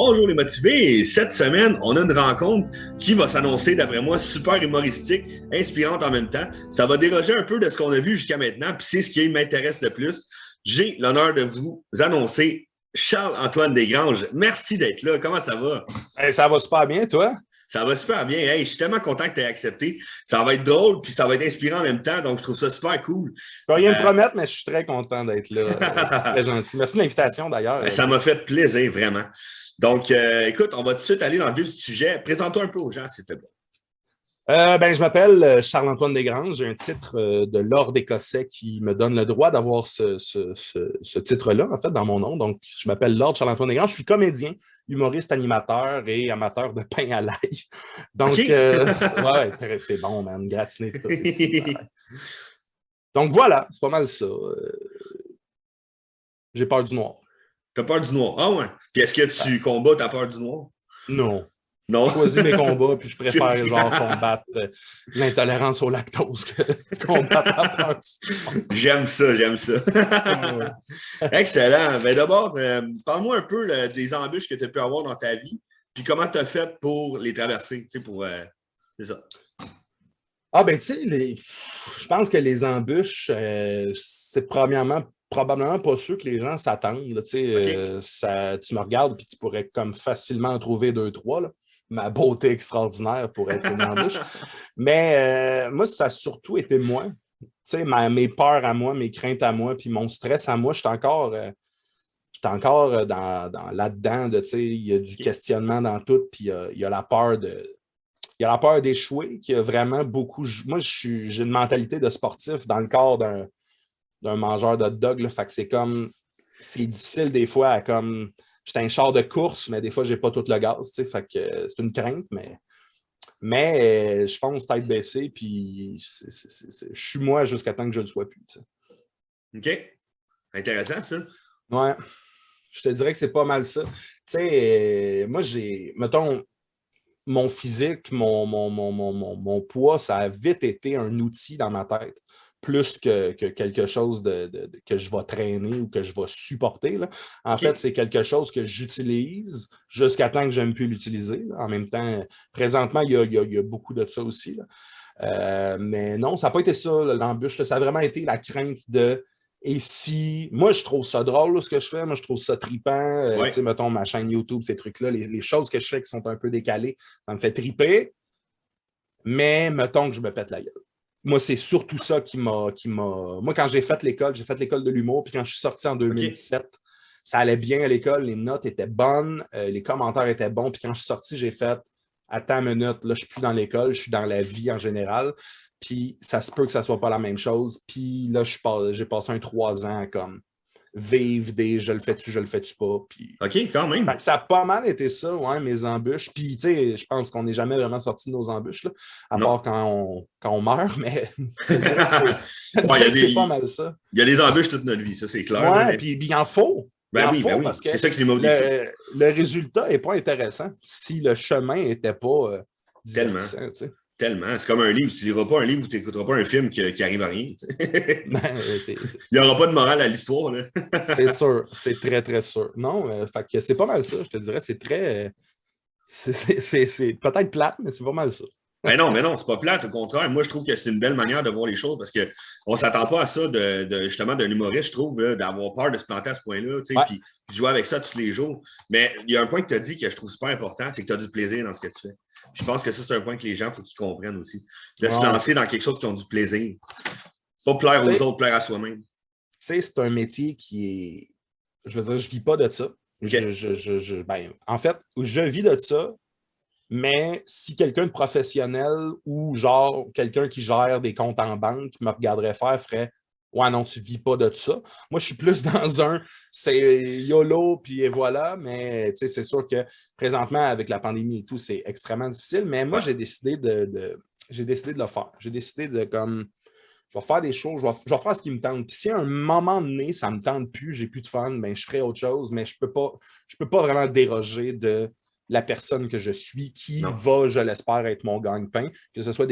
Bonjour les motivés, cette semaine, on a une rencontre qui va s'annoncer, d'après moi, super humoristique, inspirante en même temps. Ça va déroger un peu de ce qu'on a vu jusqu'à maintenant, puis c'est ce qui m'intéresse le plus. J'ai l'honneur de vous annoncer Charles-Antoine Desgranges. Merci d'être là, comment ça va? Hey, ça va super bien, toi? Ça va super bien. Hey, je suis tellement content que tu aies accepté. Ça va être drôle, puis ça va être inspirant en même temps, donc je trouve ça super cool. Je peux rien me promettre, mais je suis très content d'être là. C'est très gentil. Merci de l'invitation d'ailleurs. Ça m'a fait plaisir, vraiment. Donc, écoute, on va tout de suite aller dans le vif du sujet. Présente-toi un peu aux gens, s'il te plaît. Je m'appelle Charles-Antoine Desgranges. J'ai un titre de Lord écossais qui me donne le droit d'avoir ce titre-là, en fait, dans mon nom. Donc, je m'appelle Lord Charles-Antoine Desgranges. Je suis comédien, humoriste, animateur et amateur de pain à l'ail. Donc, OK. ouais, c'est bon, man. Gratiné, tout ça. Donc, voilà, c'est pas mal ça. J'ai peur du noir. T'as peur du noir. Ah ouais. Puis est-ce que tu combats ta peur du noir? Non. Non. Je choisis mes combats, puis je préfère genre combattre l'intolérance au lactose que combattre la peur du noir. J'aime ça, j'aime ça. Excellent. Ben d'abord, parle-moi un peu des embûches que tu as pu avoir dans ta vie, puis comment tu as fait pour les traverser, tu sais, pour... c'est ça. Ah ben tu sais, je pense que les embûches, c'est probablement pas sûr que les gens s'attendent. Là, OK. tu me regardes puis tu pourrais comme facilement en trouver deux, trois. Là. Ma beauté extraordinaire pourrait être une embûche. Mais moi, ça a surtout été moi. Tu sais, mes peurs à moi, mes craintes à moi, puis mon stress à moi, j'étais encore dans là-dedans. Il y a du questionnement dans tout, puis il y a la peur de. Il y a la peur d'échouer, qui a vraiment beaucoup. Moi, j'ai une mentalité de sportif dans le corps d'un mangeur de hot dog. Là, fait que c'est difficile des fois à comme. J'étais un char de course, mais des fois, j'ai pas tout le gaz. Fait que c'est une crainte, mais je fonce tête baissée, puis je suis moi jusqu'à temps que je ne le sois plus. T'sais. OK. Intéressant, ça. Ouais. Je te dirais que c'est pas mal ça. Tu sais, moi, mettons, mon physique, mon poids, ça a vite été un outil dans ma tête, plus que quelque chose que je vais traîner ou que je vais supporter. Là. En OK. fait, c'est quelque chose que j'utilise jusqu'à temps que je ne plus l'utiliser. Là. En même temps, présentement, il y a beaucoup de ça aussi. Là. Mais non, ça n'a pas été ça, l'embûche. Là. Ça a vraiment été la crainte de et si, moi, je trouve ça drôle, là, ce que je fais, moi, je trouve ça trippant, Ouais. tu sais, mettons, ma chaîne YouTube, ces trucs-là, les choses que je fais qui sont un peu décalées, ça me fait tripper, mais mettons que je me pète la gueule. Moi, c'est surtout ça Moi, quand j'ai fait l'école de l'humour, puis quand je suis sorti en OK. 2017, ça allait bien à l'école, les notes étaient bonnes, les commentaires étaient bons, puis quand je suis sorti, j'ai fait, attends une minute, là, je suis plus dans l'école, je suis dans la vie en général. Puis ça se peut que ça soit pas la même chose. Puis là, j'ai passé 3 ans à comme vivre des je le fais-tu, je le fais-tu pas. Puis OK, quand même. ça a pas mal été ça, ouais, mes embûches. Puis tu sais, je pense qu'on n'est jamais vraiment sorti de nos embûches, là, à Non. part quand on meurt, mais je te dirais que Ouais, c'est pas mal ça. il y a des embûches toute notre vie, ça, c'est clair. Là, Ouais, mais... puis il en faut. Il en Ben faut oui. parce que C'est ça qui l'humour défie. le résultat n'est pas intéressant si le chemin n'était pas Tellement. divertissant. Tu sais. Tellement. C'est comme un livre. Tu ne liras pas un livre ou tu n'écouteras pas un film qui arrive à rien. Ben, Il n'y aura pas de morale à l'histoire. Là. c'est sûr, c'est très, très sûr. Non, fait que c'est pas mal ça, je te dirais. C'est très. C'est peut-être plate, mais c'est pas mal ça. Mais non, c'est pas plate. Au contraire, moi, je trouve que c'est une belle manière de voir les choses parce qu'on ne s'attend pas à ça justement d'un humoriste, je trouve, là, d'avoir peur de se planter à ce point-là, Ouais. puis jouer avec ça tous les jours. Mais il y a un point que tu as dit que je trouve super important, c'est que tu as du plaisir dans ce que tu fais. Puis je pense que ça, c'est un point que les gens, il faut qu'ils comprennent aussi. De se Ouais. lancer dans quelque chose qui ont du plaisir. Pas plaire aux autres, plaire à soi-même. Tu sais, c'est un métier qui est. Je veux dire, je vis pas de ça. OK. En fait, je vis de ça, mais si quelqu'un de professionnel ou genre quelqu'un qui gère des comptes en banque me regarderait faire, ferait ouais, non, tu vis pas de ça. Moi, je suis plus dans c'est YOLO, puis et voilà, mais c'est sûr que présentement, avec la pandémie et tout, c'est extrêmement difficile. Mais moi, Ouais. j'ai décidé de le faire. J'ai décidé de comme. Je vais faire des choses, je vais faire ce qui me tente. Puis si à un moment donné, ça ne me tente plus, j'ai plus de fun, ben, je ferai autre chose, mais je peux pas vraiment déroger de la personne que je suis, qui Non. va, je l'espère, être mon gagne-pain, que ce soit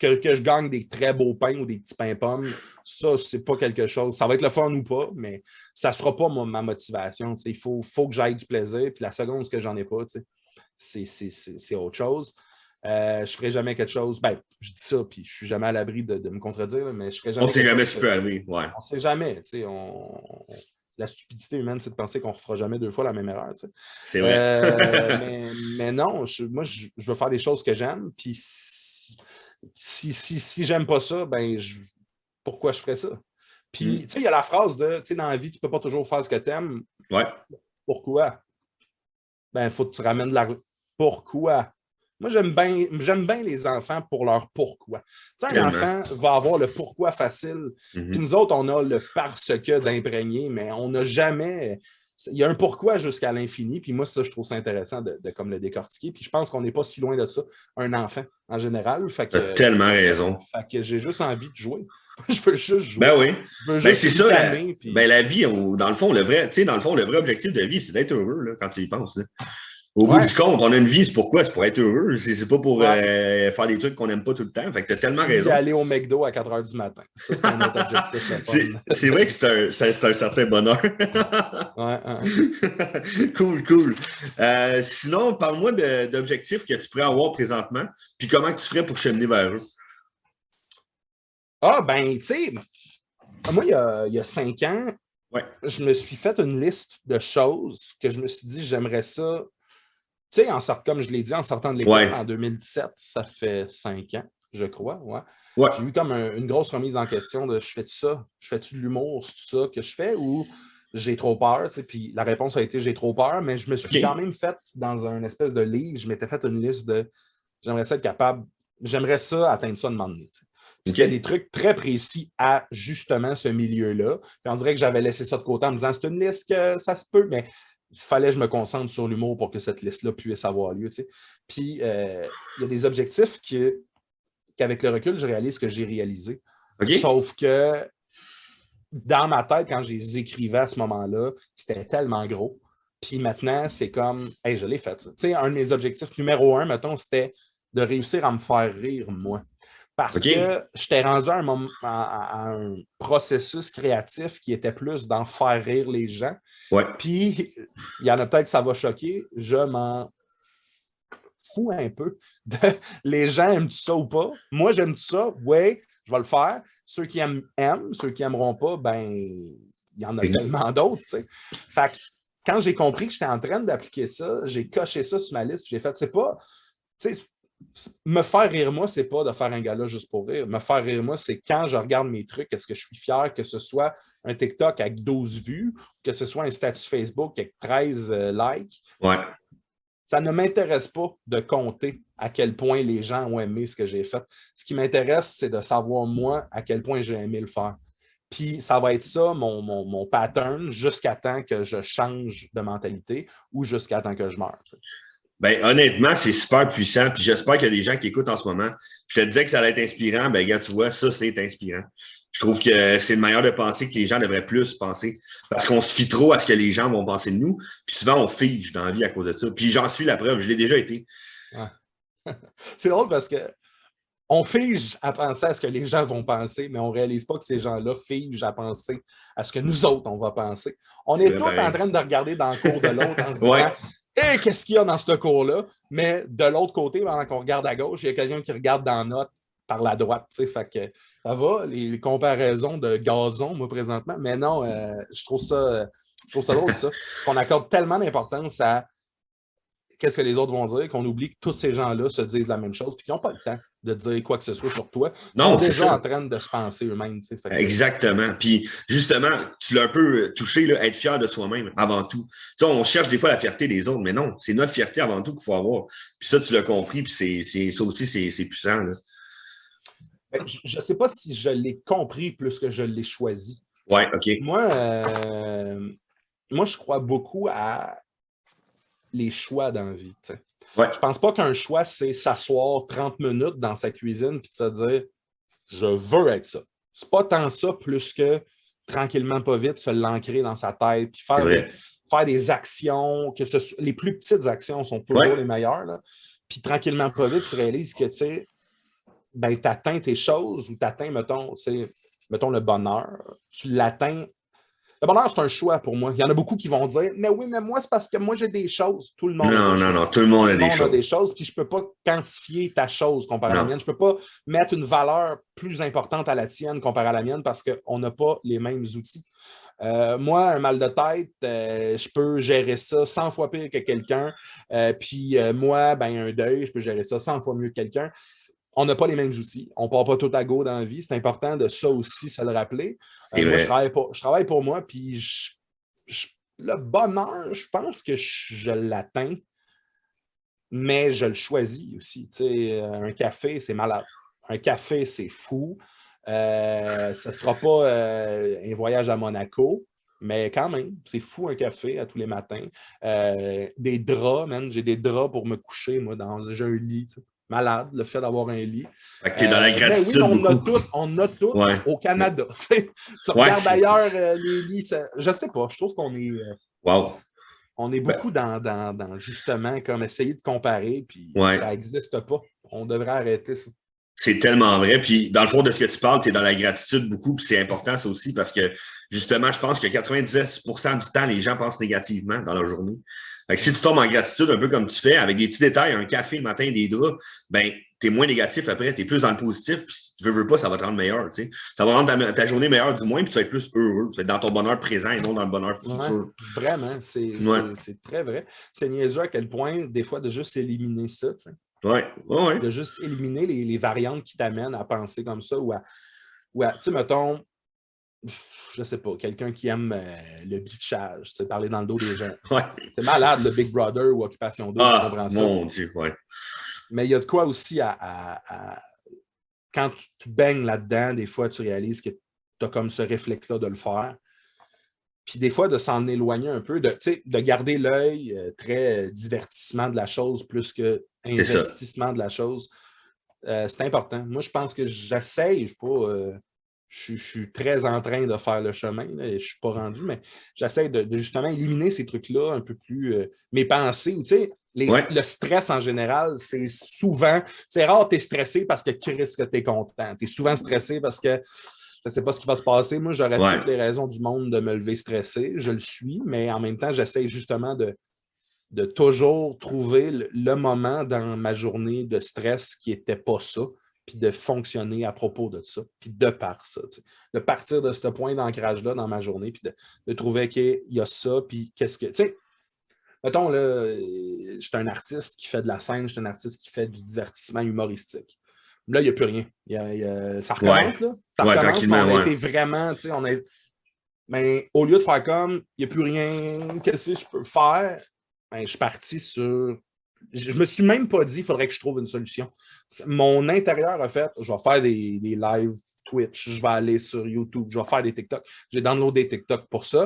que je gagne des très beaux pains ou des petits pains-pommes, ça, c'est pas quelque chose. Ça va être le fun ou pas, mais ça sera pas ma motivation. Il faut que j'aille du plaisir. Puis la seconde, ce que j'en ai pas, c'est autre chose. Je ferai jamais quelque chose. Ben, je dis ça, puis je suis jamais à l'abri de me contredire, là, mais je ferai jamais. On sait jamais ce qui peut arriver. Ouais. On sait jamais. La stupidité humaine, c'est de penser qu'on ne refera jamais 2 fois la même erreur. C'est vrai. Mais non, moi, je veux faire des choses que j'aime. Puis si j'aime pas ça, ben pourquoi je ferais ça? Puis, tu sais, il y a la phrase de, tu sais, dans la vie, tu ne peux pas toujours faire ce que tu aimes. Ouais. Pourquoi? Ben, il faut que tu ramènes de l'argent. Pourquoi? Moi, j'aime bien les enfants pour leur pourquoi. Tu sais, un enfant va avoir le pourquoi facile. Puis nous autres, on a le parce que d'imprégner, mais on n'a jamais... Il y a un pourquoi jusqu'à l'infini. Puis moi, ça, je trouve ça intéressant de comme le décortiquer. Puis je pense qu'on n'est pas si loin de ça, un enfant en général. Tu as tellement raison. Fait que j'ai juste envie de jouer. Je veux juste jouer. Ben oui. C'est ça. La vie, dans le fond, le vrai objectif de vie, c'est d'être heureux là, quand tu y penses. Là. Au bout du compte, on a une vie, c'est pourquoi? C'est pour être heureux. C'est pas pour faire des trucs qu'on n'aime pas tout le temps. Fait que t'as tellement raison. Et aller au McDo à 4 h du matin. Ça, c'est un autre objectif. C'est vrai que c'est un certain bonheur. Cool. Sinon, parle-moi d'objectifs que tu pourrais avoir présentement, puis comment tu ferais pour cheminer vers eux. Ah, ben, tu sais, moi, il y a 5 ans, je me suis fait une liste de choses que je me suis dit, j'aimerais ça. Tu sais, comme je l'ai dit, en sortant de l'école en 2017, ça fait 5 ans, je crois. J'ai eu comme une grosse remise en question de je fais-tu ça? Je fais-tu de l'humour? C'est tout ça que je fais ou j'ai trop peur? Tu sais, puis la réponse a été j'ai trop peur, mais je me suis quand même fait dans un espèce de livre, je m'étais fait une liste de j'aimerais ça être capable, j'aimerais ça atteindre ça de moment donné. Puis il y a des trucs très précis à justement ce milieu-là. Puis on dirait que j'avais laissé ça de côté en me disant c'est une liste que ça se peut, mais il fallait que je me concentre sur l'humour pour que cette liste-là puisse avoir lieu. Tu sais. Puis, il y a des objectifs qu'avec le recul, je réalise que j'ai réalisés. Sauf que dans ma tête, quand je les écrivais à ce moment-là, c'était tellement gros. Puis maintenant, c'est comme, hey, je l'ai fait. Tu sais, un de mes objectifs numéro 1, mettons, c'était de réussir à me faire rire, moi. Parce que j'étais rendu à un processus créatif qui était plus d'en faire rire les gens. Puis, il y en a peut-être que ça va choquer, je m'en fous un peu. Les gens aiment-tu ça ou pas? Moi, j'aime-tu ça? Oui, je vais le faire. Ceux qui aiment. Ceux qui n'aimeront pas, ben, il y en a tellement d'autres. Tu sais. Fait que quand j'ai compris que j'étais en train d'appliquer ça, j'ai coché ça sur ma liste. J'ai fait, c'est pas... Tu sais, me faire rire, moi, c'est pas de faire un gala juste pour rire. Me faire rire, moi, c'est quand je regarde mes trucs, est-ce que je suis fier que ce soit un TikTok avec 12 vues, que ce soit un statut Facebook avec 13 likes. Ça ne m'intéresse pas de compter à quel point les gens ont aimé ce que j'ai fait. Ce qui m'intéresse, c'est de savoir, moi, à quel point j'ai aimé le faire. Puis ça va être ça, mon pattern, jusqu'à temps que je change de mentalité ou jusqu'à temps que je meure. Tu sais. Ben, honnêtement, c'est super puissant. Puis j'espère qu'il y a des gens qui écoutent en ce moment. Je te disais que ça allait être inspirant. Ben, gars, tu vois, ça, c'est inspirant. Je trouve que c'est une manière de penser que les gens devraient plus penser. Parce qu'on se fie trop à ce que les gens vont penser de nous. Puis souvent, on fige dans la vie à cause de ça. Puis j'en suis la preuve. Je l'ai déjà été. C'est drôle parce que on fige à penser à ce que les gens vont penser, mais on ne réalise pas que ces gens-là figent à penser à ce que nous autres, on va penser. On est tous en train de regarder dans le cours de l'autre en se disant hey, qu'est-ce qu'il y a dans ce cours-là? Mais de l'autre côté, pendant qu'on regarde à gauche, il y a quelqu'un qui regarde dans la note par la droite. Fait que ça va, les comparaisons de gazon, moi, présentement. Mais non, je trouve ça drôle, ça. Qu'on accorde tellement d'importance à qu'est-ce que les autres vont dire, qu'on oublie que tous ces gens-là se disent la même chose, puis qu'ils n'ont pas le temps de dire quoi que ce soit sur toi. Ils sont déjà en train de se penser eux-mêmes. Exactement. Puis justement, tu l'as un peu touché, là, être fier de soi-même avant tout. Tu sais, on cherche des fois la fierté des autres, mais non, c'est notre fierté avant tout qu'il faut avoir. Puis ça, tu l'as compris, puis ça aussi, c'est puissant. Là. Je ne sais pas si je l'ai compris plus que je l'ai choisi. Ouais, OK. Moi, je crois beaucoup à les choix dans la vie. Je pense pas qu'un choix, c'est s'asseoir 30 minutes dans sa cuisine et de se dire « je veux être ça ». C'est pas tant ça plus que tranquillement, pas vite, se l'ancrer dans sa tête puis faire des actions, les plus petites actions sont toujours les meilleures. Là. Puis tranquillement, pas vite, tu réalises que, tu sais, ben, tu atteins tes choses ou tu atteins, mettons, le bonheur. Tu l'atteins. Le bonheur, c'est un choix pour moi. Il y en a beaucoup qui vont dire, mais oui, mais moi, c'est parce que moi, j'ai des choses. Tout le monde a Non, des non, choses. non, tout le monde Tout a le des monde a des choses. choses, puis je ne peux pas quantifier ta chose comparée à la Non. mienne. Je ne peux pas mettre une valeur plus importante à la tienne comparée à la mienne parce qu'on n'a pas les mêmes outils. Moi, un mal de tête, je peux gérer ça 100 fois pire que quelqu'un. Puis moi, ben, un deuil, je peux gérer ça 100 fois mieux que quelqu'un. On n'a pas les mêmes outils. On ne part pas tout à go dans la vie. C'est important de ça aussi, se le rappeler. C'est Moi, vrai. je travaille pour moi, puis le bonheur, je pense que je l'atteins, mais je le choisis aussi. Tu sais, un café, c'est malade. Un café, c'est fou. Ce ne sera pas un voyage à Monaco, mais quand même, c'est fou un café à tous les matins. Des draps, man. J'ai des draps pour me coucher, moi, j'ai un lit. Tu sais. Malade, le fait d'avoir un lit. Fait que t'es dans la Mais oui, gratitude beaucoup. on a tout Ouais. au Canada. Tu sais. Tu Ouais, regardes ailleurs les lits, je sais pas, je trouve qu'on est, wow. on est Ben, beaucoup dans justement comme essayer de comparer, puis ouais. ça n'existe pas. On devrait arrêter ça. C'est tellement vrai. Puis, dans le fond de ce que tu parles, tu es dans la gratitude beaucoup. Puis, c'est important, ça aussi, parce que, justement, je pense que 90% du temps, les gens pensent négativement dans leur journée. Fait que si tu tombes en gratitude, un peu comme tu fais, avec des petits détails, un café le matin, des draps, ben, tu es moins négatif après, tu es plus dans le positif. Puis, si tu veux pas, ça va te rendre meilleur. Tu sais. Ça va rendre ta journée meilleure, du moins, puis tu vas être plus heureux. Tu vas être dans ton bonheur présent et non dans le bonheur Ouais, futur. vraiment, Ouais. c'est très vrai. C'est niaiseux à quel point, des fois, de juste éliminer ça, tu sais. Ouais. Ouais. De juste éliminer les variantes qui t'amènent à penser comme ça ou tu sais, mettons, je sais pas, quelqu'un qui aime le bitchage, tu sais, parler dans le dos des gens. Ouais. C'est malade, le Big Brother ou Occupation Double, je Ah, comprends ça. mon Dieu, ouais. Mais il y a de quoi aussi quand tu te baignes là-dedans, des fois, tu réalises que tu as comme ce réflexe-là de le faire. Puis des fois, de s'en éloigner un peu, de garder l'œil très divertissement de la chose plus que C'est ça. investissement de la chose. C'est important. Moi, je pense que j'essaye, je suis très en train de faire le chemin, là, et je ne suis pas rendu, mais j'essaie de justement éliminer ces trucs-là un peu plus, mes pensées, ou tu sais, Ouais. le stress en général, c'est souvent, c'est rare que tu es stressé parce que Chris, que tu es content. Tu es souvent stressé parce que je ne sais pas ce qui va se passer. Moi, j'aurais Ouais. toutes les raisons du monde de me lever stressé. Je le suis, mais en même temps, j'essaie justement de toujours trouver le moment dans ma journée de stress qui n'était pas ça, puis de fonctionner à propos de ça, puis de par ça. T'sais. De partir de ce point d'ancrage-là dans ma journée, puis de trouver qu'il y a ça, puis qu'est-ce que. Tu sais, mettons, là, je suis un artiste qui fait de la scène, je suis un artiste qui fait du divertissement humoristique. Là, il n'y a plus rien. Ça Ouais. recommence, là. Ça Ouais, recommence, mais tranquillement, on a ouais. été vraiment, tu sais, mais au lieu de faire comme, il n'y a plus rien, qu'est-ce que je peux faire? Ben, je suis parti sur. Je me suis même pas dit qu'il faudrait que je trouve une solution. Mon intérieur a fait, je vais faire des live Twitch, je vais aller sur YouTube, je vais faire des TikTok. J'ai downloadé des TikTok pour ça.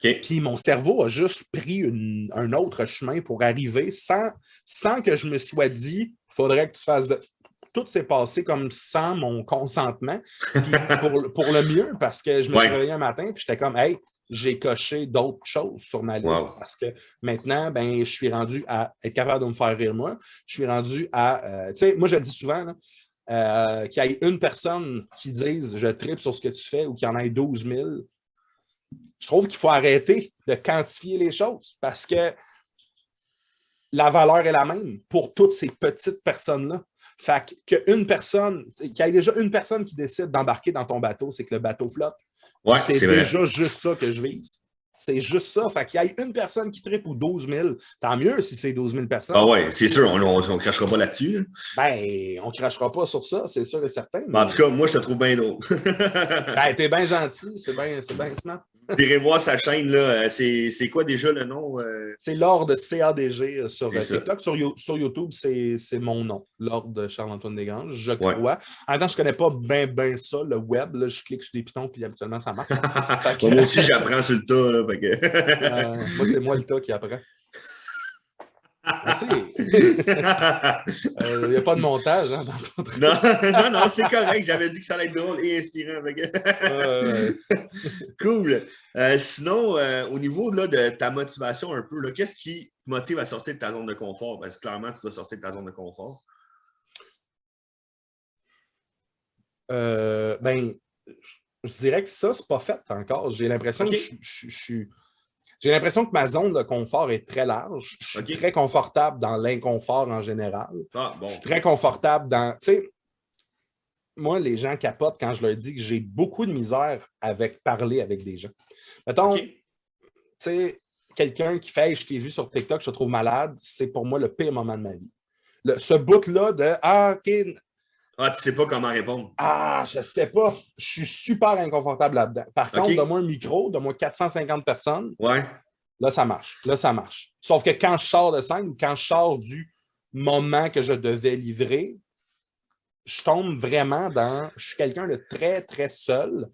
OK. Puis mon cerveau a juste pris un autre chemin pour arriver sans que je me sois dit, il faudrait que tu fasses de. Tout s'est passé comme sans mon consentement. Puis pour le mieux, parce que je me suis Ouais. réveillé un matin, puis j'étais comme, hey, j'ai coché d'autres choses sur ma liste Wow. parce que maintenant, ben, je suis rendu à être capable de me faire rire moi. Je suis rendu à. Tu sais, moi, je le dis souvent, qu'il y ait une personne qui dise je tripe sur ce que tu fais ou qu'il y en ait 12 000. Je trouve qu'il faut arrêter de quantifier les choses parce que la valeur est la même pour toutes ces petites personnes-là. Fait qu'il y ait déjà une personne qui décide d'embarquer dans ton bateau, c'est que le bateau flotte. Ouais, C'est c'est vrai. déjà juste ça que je vise. C'est juste ça. Fait qu'il y ait une personne qui tripe ou 12 000, tant mieux si c'est 12 000 Ah personnes. ouais, c'est sûr, on crachera pas là-dessus. Là. Ben, on ne crachera pas sur ça, c'est sûr et certain. Mais en Mais tout cas, moi, je te trouve bien drôle. ben, t'es bien gentil, c'est bien smart. T'irez voir sa chaîne, là. C'est quoi déjà le nom? C'est Lord CADG sur C'est ça. TikTok. Sur YouTube, c'est mon nom, Lord Charles-Antoine Desgranges, je Ouais. crois. En même temps, je ne connais pas bien ça, le web. Là, je clique sur les pitons, puis habituellement, ça marche. Bon, moi aussi, j'apprends sur le tas. Là, fait que... moi, c'est moi le tas qui apprend. Merci. Il n'y a pas de montage hein, dans ton truc. Non, c'est correct. J'avais dit que ça allait être drôle et inspirant. Cool. Sinon, au niveau là, de ta motivation un peu, qu'est-ce qui te motive à sortir de ta zone de confort? Parce que clairement, tu dois sortir de ta zone de confort. Ben, je dirais que ça, c'est pas fait encore. J'ai l'impression OK. que j'ai l'impression que ma zone de confort est très large. Je suis OK. très confortable dans l'inconfort en général. Ah, Je bon. suis très confortable dans. Tu sais, moi, les gens capotent quand je leur dis que j'ai beaucoup de misère avec parler avec des gens. Mettons, tu OK. sais, quelqu'un qui fait, je t'ai vu sur TikTok, je te trouve malade, c'est pour moi le pire moment de ma vie. Ce bout-là de Ah, OK, Ah, tu sais pas comment répondre. je sais pas, je suis super inconfortable là-dedans. Par contre, OK. donne-moi un micro, donne-moi 450 personnes, Ouais. là, ça marche. Là, ça marche. Sauf que quand je sors de scène ou quand je sors du moment que je devais livrer, je tombe vraiment dans. Je suis quelqu'un de très, très seul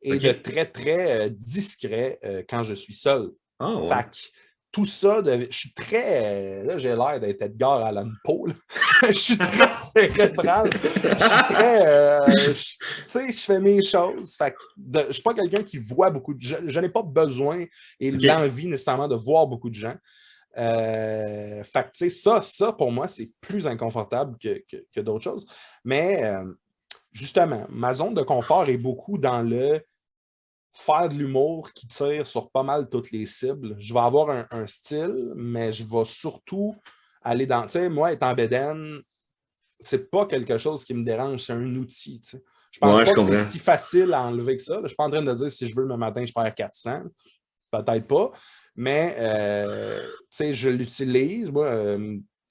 et de OK. très, très discret quand je suis seul. Ah, ouais. Fait que tout ça, je suis très. Là, j'ai l'air d'être Edgar Allan Poe. Je suis très cérébral. Je suis très. Tu sais, je fais mes choses. Fait que je ne suis pas quelqu'un qui voit beaucoup de gens. Je n'ai pas besoin et OK. l'envie nécessairement de voir beaucoup de gens. Fait que, tu sais, ça, pour moi, c'est plus inconfortable que d'autres choses. Mais justement, ma zone de confort est beaucoup dans le faire de l'humour qui tire sur pas mal toutes les cibles. Je vais avoir un style, mais je vais surtout aller dans. Tu sais, moi, être en bédaine, c'est pas quelque chose qui me dérange, c'est un outil. Tu sais. Je pense Ouais, je pas que c'est comprends. si facile à enlever que ça. Là. Je suis pas en train de dire si je veux le matin, je perds 400. Peut-être pas. Mais tu sais, je l'utilise. Moi,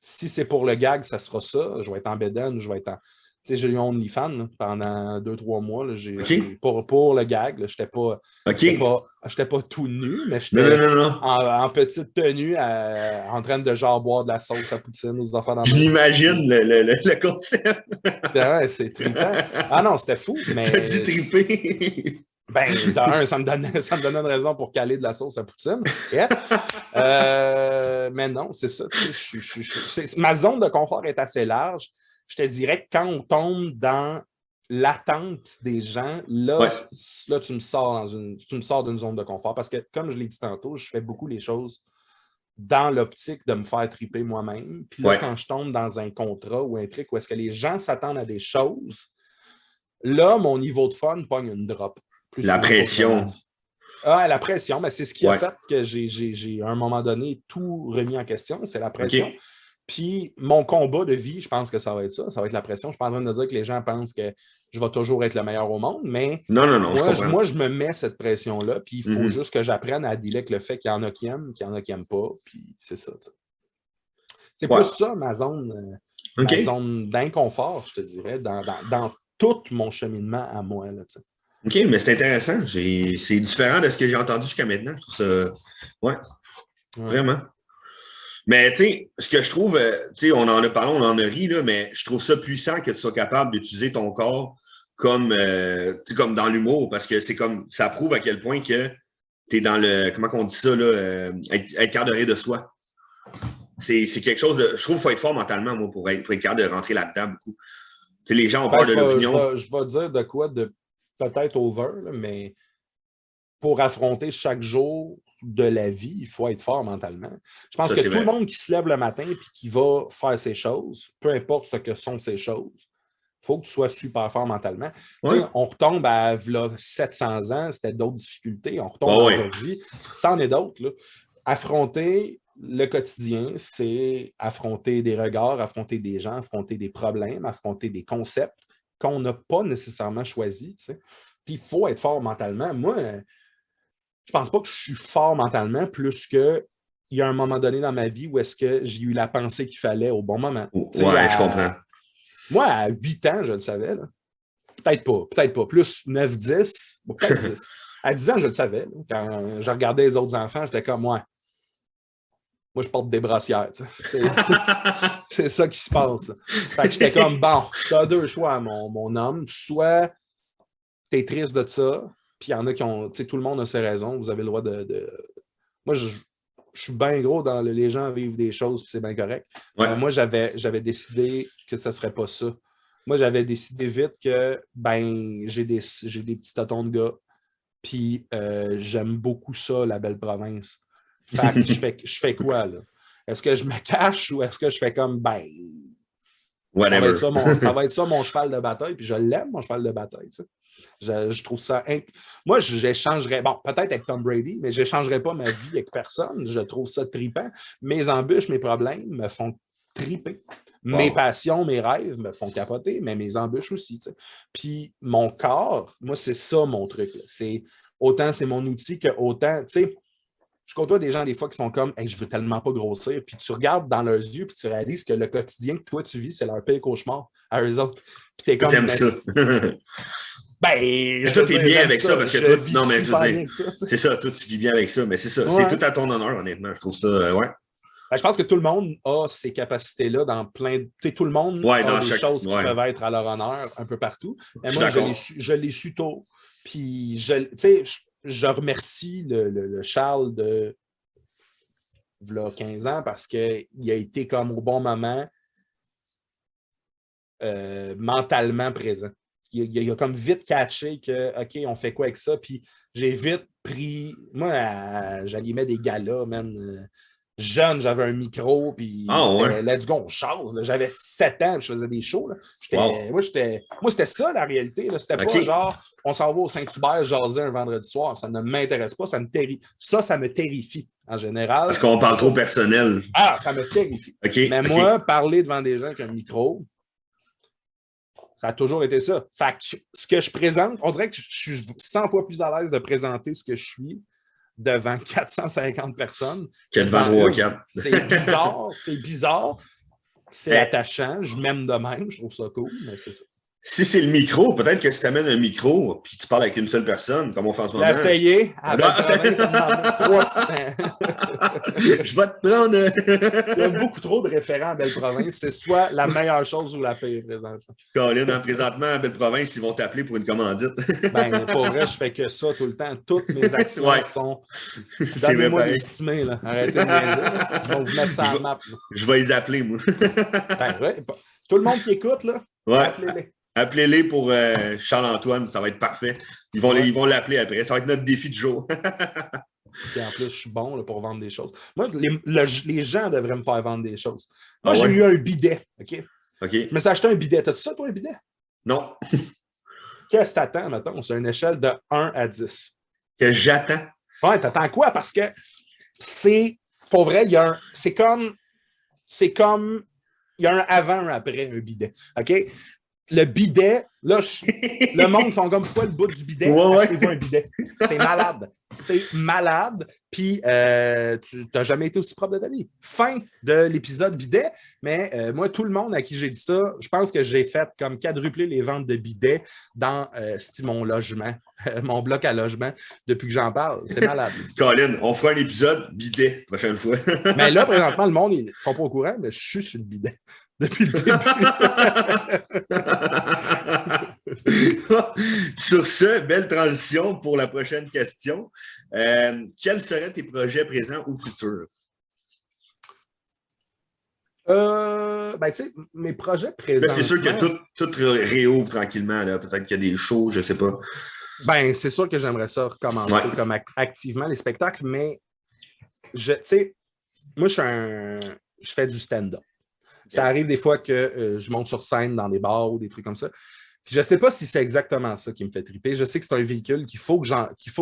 si c'est pour le gag, ça sera ça. Je vais être en bédaine, je vais être en. Tu sais, j'ai eu OnlyFans là, pendant 2-3 mois. Là, OK. pour le gag, je n'étais OK. pas tout nu, mais Non, non, j'étais non, non. en petite tenue en train de genre boire de la sauce à poutine, des affaires dans la Je même. m'imagine le concept. Ouais, c'est trippant. Ah non, c'était fou, T'as dit mais triper. ben, ça me donnait une raison pour caler de la sauce à poutine. Yeah. Mais non, c'est ça. Ma zone de confort est assez large. Je te dirais que quand on tombe dans l'attente des gens, là, Ouais. là tu me sors d'une zone de confort. Parce que, comme je l'ai dit tantôt, je fais beaucoup les choses dans l'optique de me faire triper moi-même. Puis là, Ouais. quand je tombe dans un contrat ou un truc où est-ce que les gens s'attendent à des choses, là, mon niveau de fun pogne une drop, plus La souvent qu'autrement. pression. Ah, la pression, ben, c'est ce qui a Ouais. fait que à un moment donné, tout remis en question, c'est la pression. OK. Puis mon combat de vie, je pense que ça va être ça. Ça va être la pression. Je ne suis pas en train de dire que les gens pensent que je vais toujours être le meilleur au monde, mais Non, non, non, je comprends. moi je me mets cette pression-là. Puis il faut Mhm. juste que j'apprenne à dealer avec le fait qu'il y en a qui aiment, qu'il y en a qui n'aiment pas. Puis c'est ça. T'sais. C'est plus Ouais. ça, OK. ma zone d'inconfort, je te dirais, dans tout mon cheminement à moi. Là, OK, mais c'est intéressant. C'est différent de ce que j'ai entendu jusqu'à maintenant. Je trouve ça. Ouais, ouais. vraiment. Mais tu sais, ce que je trouve, tu sais, on en a parlé, on en a ri, là, mais je trouve ça puissant que tu sois capable d'utiliser ton corps comme, tu sais, comme dans l'humour, parce que c'est comme, ça prouve à quel point que tu es dans le, comment on dit ça, là, être capable de rire de soi. C'est quelque chose de, je trouve qu'il faut être fort mentalement, moi, pour être capable de rentrer là-dedans beaucoup. Tu sais, les gens ont Ben, peur de l'opinion. je vais dire de quoi de peut-être over, là, mais pour affronter chaque jour de la vie, il faut être fort mentalement. Je pense Ça, que c'est tout le vrai. monde qui se lève le matin et qui va faire ses choses, peu importe ce que sont ces choses, il faut que tu sois super fort mentalement. Tu Ouais. sais, on retombe à là, 700 ans, c'était d'autres difficultés. On retombe Ouais, à ouais. aujourd'hui, c'en est d'autres. Là. Affronter le quotidien, c'est affronter des regards, affronter des gens, affronter des problèmes, affronter des concepts qu'on n'a pas nécessairement choisis. Tu sais. Puis il faut être fort mentalement. Moi, je pense pas que je suis fort mentalement plus que il y a un moment donné dans ma vie où est-ce que j'ai eu la pensée qu'il fallait au bon moment. Tu sais, Ouais, je comprends. moi, à 8 ans, je le savais. Là. Peut-être pas. Plus 9, 10, bon, peut-être 10. À 10 ans, je le savais. Là. Quand je regardais les autres enfants, j'étais comme, ouais, moi, je porte des brassières. C'est ça qui se passe. Là. Fait que j'étais comme, bon, t'as deux choix, mon homme. Soit t'es triste de ça, puis il y en a qui ont, tu sais, tout le monde a ses raisons. Vous avez le droit Moi, je suis bien gros dans les gens vivent des choses, puis c'est bien correct. Ouais. Mais moi, j'avais décidé que ce ne serait pas ça. Moi, j'avais décidé vite que ben j'ai des petits tâtons de gars, puis j'aime beaucoup ça, la belle province. Fait que je fais quoi, là? Est-ce que je me cache ou est-ce que je fais comme ben Whatever. Ça va être ça mon cheval de bataille, puis je l'aime, mon cheval de bataille. Tu sais. Je trouve ça. Moi, j'échangerais. Bon, peut-être avec Tom Brady, mais je n'échangerais pas ma vie avec personne. Je trouve ça trippant. Mes embûches, mes problèmes me font triper. Wow. Mes passions, mes rêves me font capoter, mais mes embûches aussi. Tu sais. Puis mon corps, moi, c'est ça mon truc. Autant c'est mon outil que autant. Tu sais, je côtoie des gens des fois qui sont comme hey, je veux tellement pas grossir. Puis tu regardes dans leurs yeux puis tu réalises que le quotidien que toi tu vis, c'est leur pire cauchemar à eux autres. Puis t'es comme. T'aimes ça. Ben, toi, t'es bien avec ça parce que toi, non, mais je veux dire, ça, c'est ça, toi, tu vis bien avec ça, mais c'est ça, c'est tout à ton honneur, honnêtement. Je trouve ça, ouais. Ben, je pense que tout le monde a ces capacités-là dans plein. Tu sais, tout le monde a des choses qui peuvent être à leur honneur un peu partout. Mais moi, je l'ai su tôt. Puis, tu sais, je remercie le Charles de là, 15 ans parce qu'il a été comme au bon moment mentalement présent. Il a comme vite catché que, OK, on fait quoi avec ça? Puis j'ai vite pris... Moi, j'animais des galas, même. Jeune, j'avais un micro, puis c'était let's go, on jase. J'avais 7 ans, je faisais des shows. Là. Moi, c'était ça, la réalité. Là. C'était pas genre, on s'en va au Saint-Hubert jaser un vendredi soir. Ça ne m'intéresse pas, ça me terrifie. Ça me terrifie, en général. Parce qu'on parle trop personnel. Ah, ça me terrifie. Mais moi, parler devant des gens avec un micro... Ça a toujours été ça. Fait que ce que je présente, on dirait que je suis 100 fois plus à l'aise de présenter ce que je suis devant 450 personnes. Que devant 3 ou 4. C'est bizarre. C'est attachant. Je m'aime de même. Je trouve ça cool, mais c'est ça. Si c'est le micro, peut-être que si tu amènes un micro puis tu parles avec une seule personne, comme on fait en ce moment. J'ai essayé. À Belle-Province, ça me demande 300. Je vais te prendre. Il y a beaucoup trop de référents à Belle-Province. C'est soit la meilleure chose ou la pire présentement. Colin, présentement, à Belle-Province, ils vont t'appeler pour une commandite. Ben, pour vrai, je fais que ça tout le temps. Toutes mes actions sont. Donnez-moi l'estimé, là. Arrêtez de me dire. Je vais vous mettre ça à la map. Là. Je vais les appeler, moi. Ben, ouais. Tout le monde qui écoute, là, appelez-les. Appelez-les pour Charles-Antoine, ça va être parfait. Ils vont l'appeler après. Ça va être notre défi du jour. Et en plus, je suis bon là, pour vendre des choses. Moi, les gens devraient me faire vendre des choses. Moi, j'ai eu un bidet. OK? Je me suis acheté un bidet. T'as-tu ça, toi, un bidet? Non. Qu'est-ce que t'attends, mettons? C'est une échelle de 1 à 10. Que j'attends? Ouais, t'attends quoi? Parce que c'est, pour vrai, c'est comme, il y a un avant, un après, un bidet. OK? Le bidet, là, le monde sont comme pourquoi le bout du bidet? Achetez-vous un bidet. C'est malade. C'est malade. Puis, tu n'as jamais été aussi propre de ta vie. Fin de l'épisode bidet. Mais moi, tout le monde à qui j'ai dit ça, je pense que j'ai fait comme quadrupler les ventes de bidets dans mon logement, mon bloc à logement, depuis que j'en parle. C'est malade. Colin, on fera un épisode bidet prochaine fois. Mais là, présentement, le monde, ils ne sont pas au courant, mais je suis sur le bidet. Depuis le début. Sur ce, belle transition pour la prochaine question. Quels seraient tes projets présents ou futurs? Ben, tu sais, mes projets présents. C'est sûr que tout réouvre tranquillement. Peut-être qu'il y a des shows, je ne sais pas. Ben, c'est sûr que j'aimerais ça recommencer comme activement les spectacles, mais tu sais, moi, je fais du stand-up. Ça arrive des fois que je monte sur scène dans des bars ou des trucs comme ça. Puis je ne sais pas si c'est exactement ça qui me fait triper. Je sais que c'est un véhicule qu'il faut que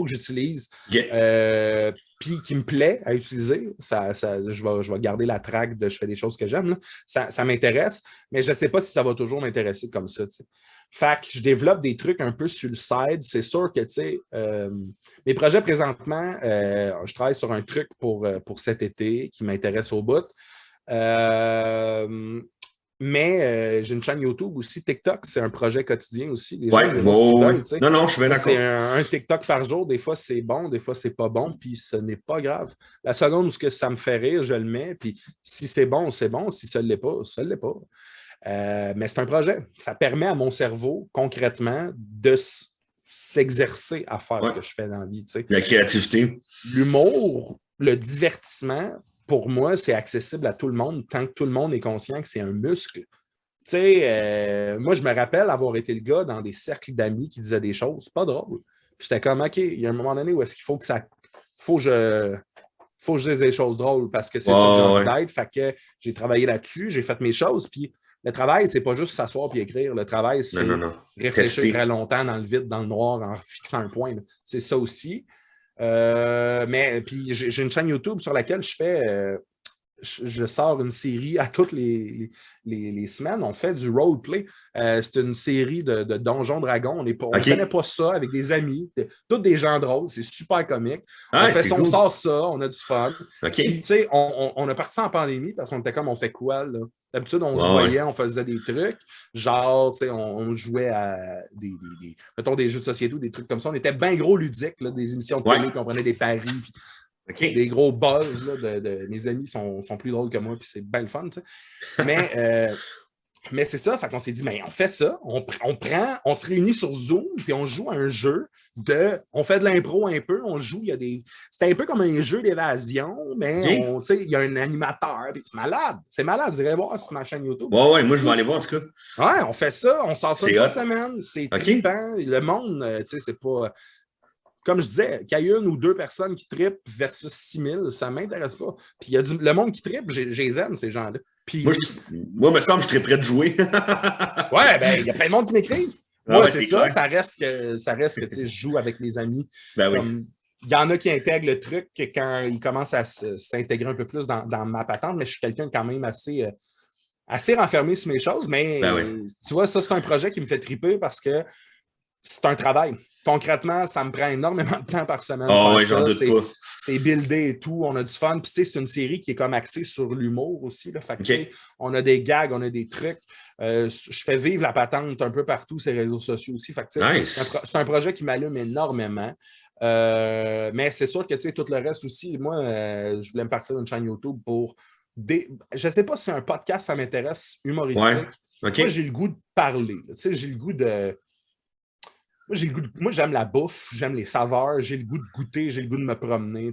j'utilise puis qui me plaît à utiliser. Je vais garder la traque de je fais des choses que j'aime. Ça m'intéresse, mais je ne sais pas si ça va toujours m'intéresser comme ça. T'sais. Fait que je développe des trucs un peu sur le side. C'est sûr que mes projets présentement, je travaille sur un truc pour cet été qui m'intéresse au bout. Mais j'ai une chaîne YouTube aussi. TikTok, c'est un projet quotidien aussi. Les gens veulent, non, je suis bien d'accord. C'est un TikTok par jour. Des fois, c'est bon, des fois, c'est pas bon, puis ce n'est pas grave. La seconde où ça me fait rire, je le mets, puis si c'est bon, c'est bon. Si ça ne l'est pas, ça ne l'est pas. Mais c'est un projet. Ça permet à mon cerveau, concrètement, de s'exercer à faire ce que je fais dans la vie. T'sais. La créativité. L'humour, le divertissement, pour moi, c'est accessible à tout le monde tant que tout le monde est conscient que c'est un muscle. Tu sais, moi, je me rappelle avoir été le gars dans des cercles d'amis qui disaient des choses pas drôles. J'étais comme, OK, il y a un moment donné où est-ce qu'il faut que je dise des choses drôles parce que c'est ça que j'ai envie d'être. Fait que j'ai travaillé là-dessus, j'ai fait mes choses, puis le travail, c'est pas juste s'asseoir et écrire. Le travail, c'est réfléchir Tester. très longtemps dans le vide, dans le noir, en fixant un point. C'est ça aussi. Mais puis j'ai une chaîne YouTube sur laquelle je sors une série à toutes les semaines. On fait du roleplay. C'est une série de Donjons Dragons. On ne connaît pas ça avec des amis. Tous des gens drôles. C'est super comique. On sort ça. On a du fun. Puis, on a parti ça en pandémie parce qu'on était comme, on fait quoi, là? D'habitude, on se voyait, on faisait des trucs. Genre, on jouait à mettons, des jeux de société ou des trucs comme ça. On était bien gros ludiques, là, des émissions de télé, puis on prenait des paris. Puis des gros buzz. Là, mes amis sont plus drôles que moi, puis c'est bien le fun. Mais c'est ça, fait qu'on s'est dit, mais on fait ça, on se réunit sur Zoom, puis on joue à un jeu on fait de l'impro un peu, on joue, c'est un peu comme un jeu d'évasion, mais il y a un animateur, puis c'est malade, vous irez voir sur ma chaîne YouTube. Ouais, moi je vais aller voir en tout cas. Ouais, on fait ça, on sort ça toute semaine, c'est trippant, le monde, c'est pas... Comme je disais, qu'il y ait une ou deux personnes qui trippent versus 6000, ça ne m'intéresse pas. Puis il y a le monde qui trippe, j'ai aime ces gens-là. Puis... Moi, me semble que je serais prêt de jouer. Ouais, ben il y a plein de monde qui m'écrivent. Moi, c'est ça, ça reste que je joue avec mes amis. Ben oui. Il y en a qui intègrent le truc quand ils commencent à s'intégrer un peu plus dans ma patente, mais je suis quelqu'un quand même assez renfermé sur mes choses. Mais tu vois, ça, c'est un projet qui me fait triper parce que c'est un travail. Concrètement, ça me prend énormément de temps par semaine. J'en doute pas. C'est buildé et tout, on a du fun. Puis c'est une série qui est comme axée sur l'humour aussi. Là. Fait que, on a des gags, on a des trucs. Je fais vivre la patente un peu partout, ces réseaux sociaux aussi. Fait que, c'est un projet qui m'allume énormément. Mais c'est sûr que tout le reste aussi, moi, je voulais me partir d'une chaîne YouTube pour je ne sais pas si un podcast, ça m'intéresse, humoristique. Moi, j'ai le goût de parler. J'ai le goût de... Moi, j'aime la bouffe, j'aime les saveurs, j'ai le goût de goûter, j'ai le goût de me promener.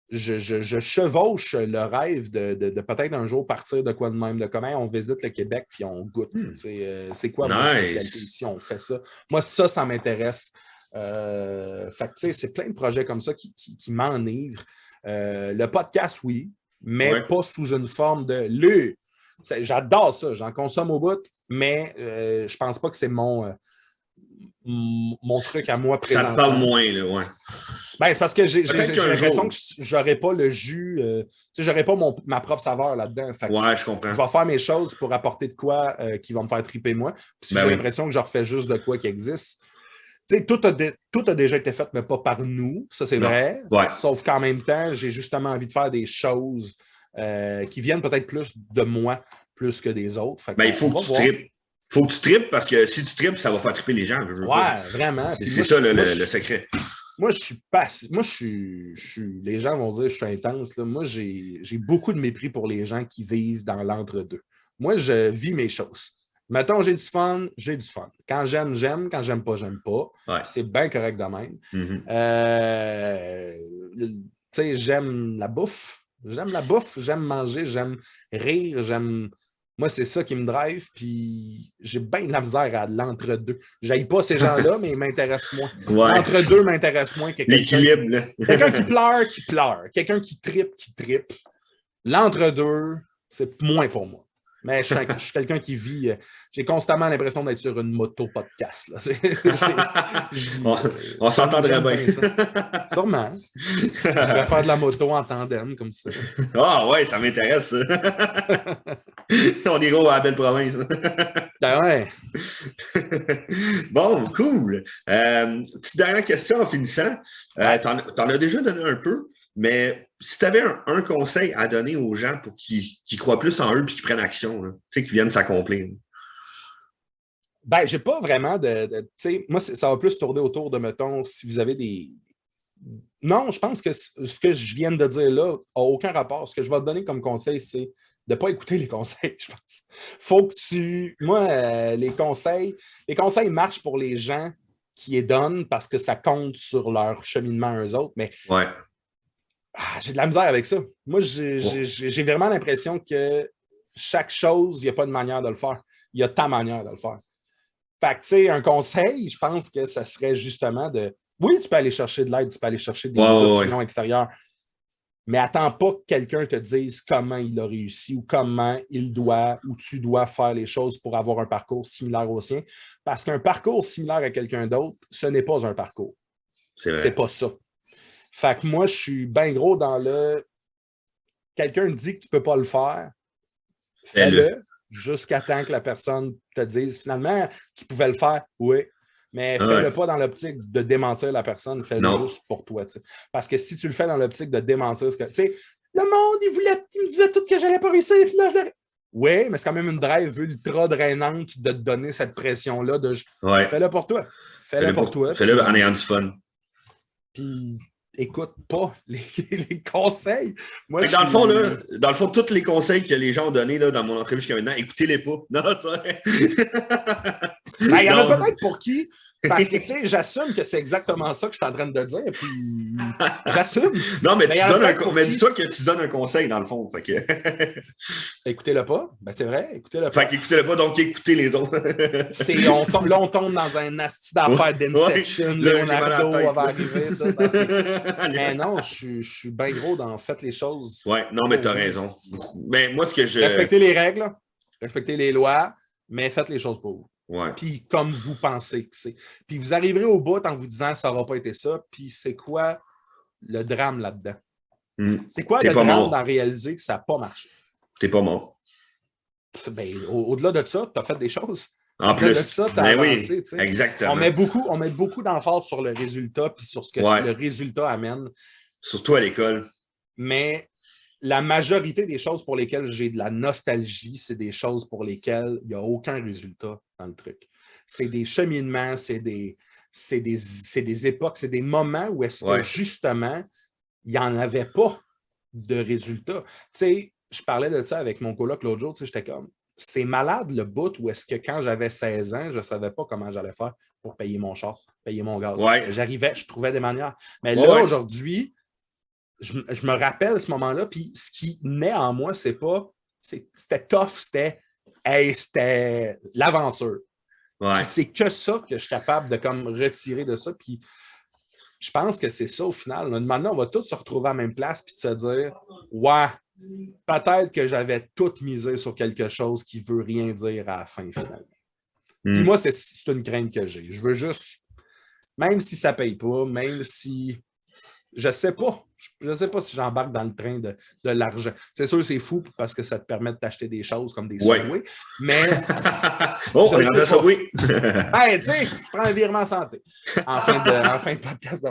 Je chevauche le rêve de peut-être un jour partir de quoi de même, de comment on visite le Québec puis on goûte. C'est quoi ma spécialité ici, on fait ça. Moi, ça m'intéresse. C'est plein de projets comme ça qui m'enivrent. Le podcast, oui, mais pas sous une forme de... J'adore ça, j'en consomme au bout, mais je pense pas que c'est mon truc à moi présent. Ça te parle moins, là, ouais. Ben, c'est parce que j'ai l'impression que j'aurais pas le jus, j'aurais pas ma propre saveur là-dedans. Je comprends. Je vais faire mes choses pour apporter de quoi qui va me faire triper moi. Puis j'ai l'impression que je refais juste de quoi qui existe. Tout a déjà été fait, mais pas par nous, ça c'est vrai. Sauf qu'en même temps, j'ai justement envie de faire des choses qui viennent peut-être plus de moi, plus que des autres. Il faut que tu tripes. Faut que tu tripes parce que si tu tripes, ça va faire triper les gens. Vraiment. C'est ça le secret. Moi, les gens vont dire que je suis intense. Là. Moi, j'ai beaucoup de mépris pour les gens qui vivent dans l'entre-deux. Moi, je vis mes choses. Mettons, j'ai du fun, j'ai du fun. Quand j'aime, j'aime. Quand j'aime pas, j'aime pas. C'est bien correct de même. J'aime la bouffe. J'aime manger, j'aime rire, Moi, c'est ça qui me drive, puis j'ai bien de la misère à l'entre-deux. J'haïs pas ces gens-là, mais ils m'intéressent moins. L'entre-deux m'intéresse moins que l'équilibre, là. Quelqu'un qui pleure. Quelqu'un qui trippe. L'entre-deux, c'est moins pour moi. Mais je suis quelqu'un qui vit... j'ai constamment l'impression d'être sur une moto podcast. Là. On s'entendrait bien. Sûrement. Je vais faire de la moto en tandem, comme ça. Ça m'intéresse, ça. On est gros à la belle province. Bon, cool. Petite dernière question en finissant. T'en as déjà donné un peu, mais si tu avais un conseil à donner aux gens pour qu'ils croient plus en eux et qu'ils prennent action, qu'ils viennent s'accomplir. Ben, j'ai pas vraiment moi, ça va plus tourner autour de, mettons, si vous avez des... Non, je pense que ce que je viens de dire là n'a aucun rapport. Ce que je vais te donner comme conseil, c'est de ne pas écouter les conseils, je pense. Faut que Moi, les conseils marchent pour les gens qui les donnent parce que ça compte sur leur cheminement à eux autres, mais... j'ai de la misère avec ça. Moi, j'ai vraiment l'impression que chaque chose, il n'y a pas de manière de le faire. Il y a ta manière de le faire. Fait que, tu sais, un conseil, je pense que ça serait justement de... Oui, tu peux aller chercher de l'aide, tu peux aller chercher des opinions extérieures. Mais attends pas que quelqu'un te dise comment il a réussi ou comment il doit ou tu dois faire les choses pour avoir un parcours similaire au sien. Parce qu'un parcours similaire à quelqu'un d'autre, ce n'est pas un parcours. C'est vrai. C'est pas ça. Fait que moi, je suis bien gros dans le... Quelqu'un dit que tu peux pas le faire, fais-le jusqu'à temps que la personne te dise finalement, tu pouvais le faire, oui. Mais fais-le pas dans l'optique de démentir la personne, fais-le juste pour toi. T'sais. Parce que si tu le fais dans l'optique de démentir ce que. Tu sais, le monde, il me disait tout que j'allais pas réussir, puis là, oui, mais c'est quand même une drive ultra drainante de te donner cette pression-là de fais-le pour toi. Fais-le pour toi. Fais-le en ayant du fun. Puis écoute pas les conseils. Moi, dans le fond, tous les conseils que les gens ont donnés là, dans mon entrevue jusqu'à maintenant, écoutez-les pas. Non, il y en a peut-être pour qui. Parce que, tu sais, j'assume que c'est exactement ça que je suis en train de dire, puis j'assume. Non, mais dis-toi que tu donnes un conseil, dans le fond. Fait que... Écoutez-le pas. Ben, c'est vrai, écoutez-le pas. Fait qu'écoutez-le pas, donc écoutez les autres. On tombe dans un asti d'affaires d'Inception. Leonardo va arriver. Mais non, je suis bien gros dans faites les choses. Ouais, non, mais t'as raison. Mais moi, ce que je... Respectez les règles, respectez les lois, mais faites les choses pour vous. Ouais. Puis comme vous pensez que c'est. Puis vous arriverez au bout en vous disant ça n'aura pas été ça. Puis c'est quoi le drame là-dedans? C'est quoi le drame d'en réaliser que ça n'a pas marché? T'es pas mort. Ben, au-delà de ça, tu as fait des choses. En plus. De ça, tu as avancé. Oui, exactement. On met beaucoup d'emphase sur le résultat puis sur ce que le résultat amène. Surtout à l'école. Mais la majorité des choses pour lesquelles j'ai de la nostalgie, c'est des choses pour lesquelles il n'y a aucun résultat dans le truc. C'est des cheminements, c'est des époques, c'est des moments où est-ce que justement, il n'y en avait pas de résultat. Tu sais, je parlais de ça avec mon coloc l'autre jour, tu sais, j'étais comme, c'est malade le bout où est-ce que quand j'avais 16 ans, je ne savais pas comment j'allais faire pour payer mon char, payer mon gaz. J'arrivais, je trouvais des manières. Mais là, aujourd'hui, je me rappelle ce moment-là, puis ce qui naît en moi, c'était tough, c'était l'aventure. Ouais. C'est que ça que je suis capable de comme retirer de ça, puis je pense que c'est ça au final. Maintenant, on va tous se retrouver à la même place, puis de se dire, ouais, peut-être que j'avais tout misé sur quelque chose qui ne veut rien dire à la fin, finalement. Puis moi, c'est une crainte que j'ai. Je veux juste, même si ça ne paye pas, même si, je ne sais pas si j'embarque dans le train de l'argent. C'est sûr, c'est fou parce que ça te permet de t'acheter des choses comme des Subway, mais... on est rendu à Subway! Hey, tu sais, je prends un virement santé en fin de podcast.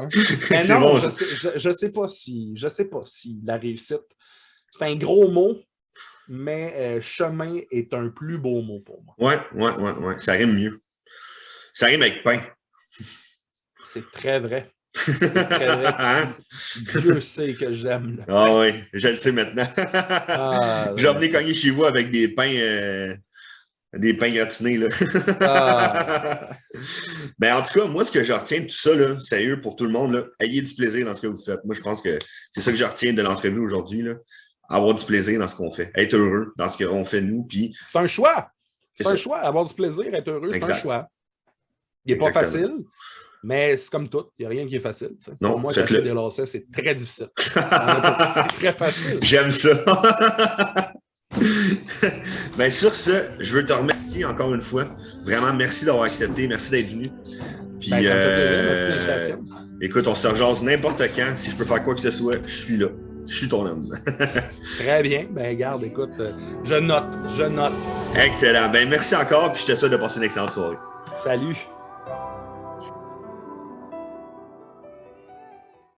Mais non, bon, je sais pas si la réussite, c'est un gros mot, mais chemin est un plus beau mot pour moi. Ouais. Ça rime mieux. Ça rime avec pain. C'est très vrai. C'est très vrai. Dieu sait que j'aime le pain. Ah oui, je le sais maintenant. J'ai emmené cogner chez vous avec des pains gratinés. Là. Ben, en tout cas, moi, ce que je retiens de tout ça, là, sérieux pour tout le monde, là, ayez du plaisir dans ce que vous faites. Moi, je pense que c'est ça que je retiens de l'entrevue aujourd'hui. Là. Avoir du plaisir dans ce qu'on fait. Être heureux dans ce qu'on fait nous. Puis... C'est un choix. C'est un choix. Avoir du plaisir, être heureux, c'est un choix. Il n'est pas facile. Mais c'est comme tout, il n'y a rien qui est facile. T'sais. Non, pour moi, t'acheter des lacets, c'est très difficile. C'est très facile. J'aime ça. Ben, sur ce, je veux te remercier encore une fois. Vraiment, merci d'avoir accepté. Merci d'être venu. Puis, ça me fait plaisir. Merci de l'invitation. Écoute, on se rejase n'importe quand. Si je peux faire quoi que ce soit, je suis là. Je suis ton homme. Très bien. Ben, garde, écoute, je note. Excellent. Ben, merci encore. Puis, je te souhaite de passer une excellente soirée. Salut.